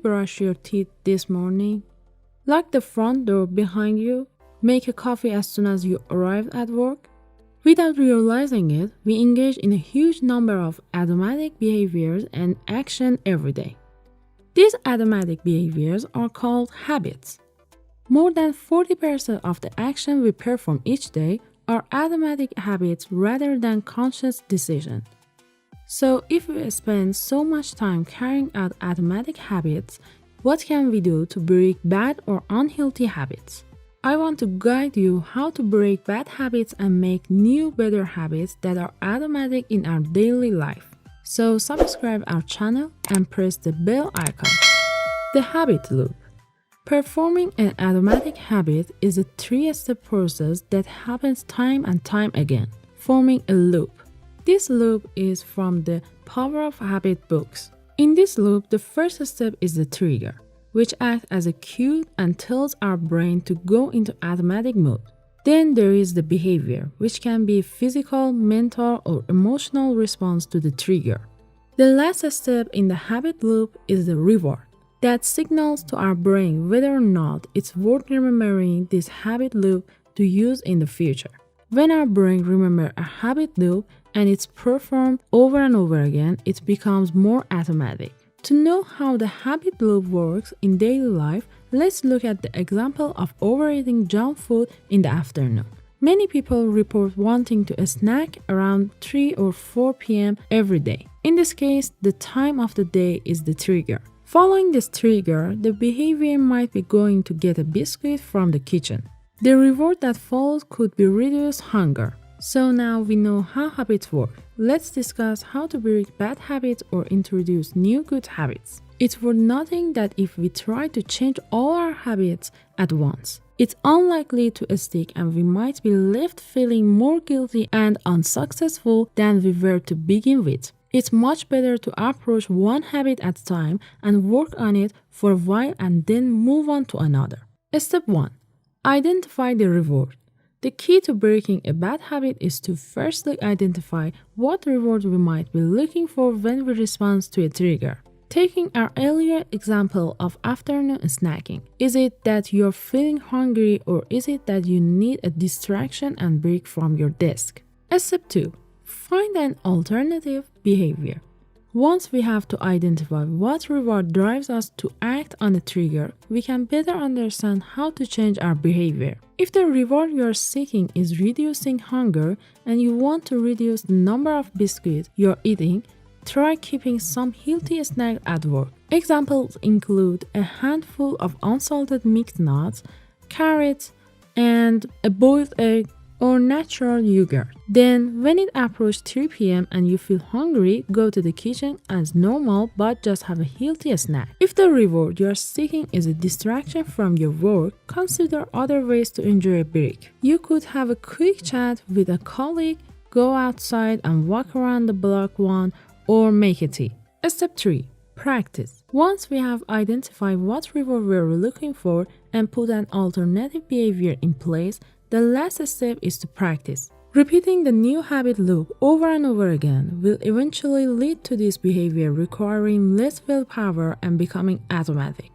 brush your teeth this morning? Lock the front door behind you? Make a coffee as soon as you arrive at work? Without realizing it, we engage in a huge number of automatic behaviors and action every day. These automatic behaviors are called habits. More than 40% of the action we perform each day are automatic habits rather than conscious decisions. So if we spend so much time carrying out automatic habits, what can we do to break bad or unhealthy habits? I want to guide you how to break bad habits and make new, better habits that are automatic in our daily life. So subscribe our channel and press the bell icon. The habit loop. Performing an automatic habit is a three-step process that happens time and time again, forming a loop. This loop is from the Power of Habit books. In this loop, the first step is the trigger, which acts as a cue and tells our brain to go into automatic mode. Then there is the behavior, which can be physical, mental, or emotional response to the trigger. The last step in the habit loop is the reward, that signals to our brain whether or not it's worth remembering this habit loop to use in the future. When our brain remembers a habit loop and it's performed over and over again, it becomes more automatic. To know how the habit loop works in daily life, let's look at the example of overeating junk food in the afternoon. Many people report wanting to snack around 3 or 4 p.m. every day. In this case, the time of the day is the trigger. Following this trigger, the behavior might be going to get a biscuit from the kitchen. The reward that follows could be reduced hunger. So now we know how habits work. Let's discuss how to break bad habits or introduce new good habits. It's worth noting that if we try to change all our habits at once, it's unlikely to stick and we might be left feeling more guilty and unsuccessful than we were to begin with. It's much better to approach one habit at a time and work on it for a while and then move on to another. Step 1. Identify the reward. The key to breaking a bad habit is to firstly identify what reward we might be looking for when we respond to a trigger. Taking our earlier example of afternoon snacking, is it that you're feeling hungry or is it that you need a distraction and break from your desk? Step 2. Find an alternative behavior. Once we have to identify what reward drives us to act on a trigger, we can better understand how to change our behavior. If the reward you are seeking is reducing hunger and you want to reduce the number of biscuits you're eating, try keeping some healthy snacks at work. Examples include a handful of unsalted mixed nuts, carrots, and a boiled egg or natural yogurt. Then, when it approaches 3 p.m. and you feel hungry, go to the kitchen as normal but just have a healthy snack. If the reward you are seeking is a distraction from your work, consider other ways to enjoy a break. You could have a quick chat with a colleague, go outside and walk around the block or make a tea. Step 3. Practice. Once we have identified what reward we're looking for and put an alternative behavior in place, the last step is to practice. Repeating the new habit loop over and over again will eventually lead to this behavior requiring less willpower and becoming automatic.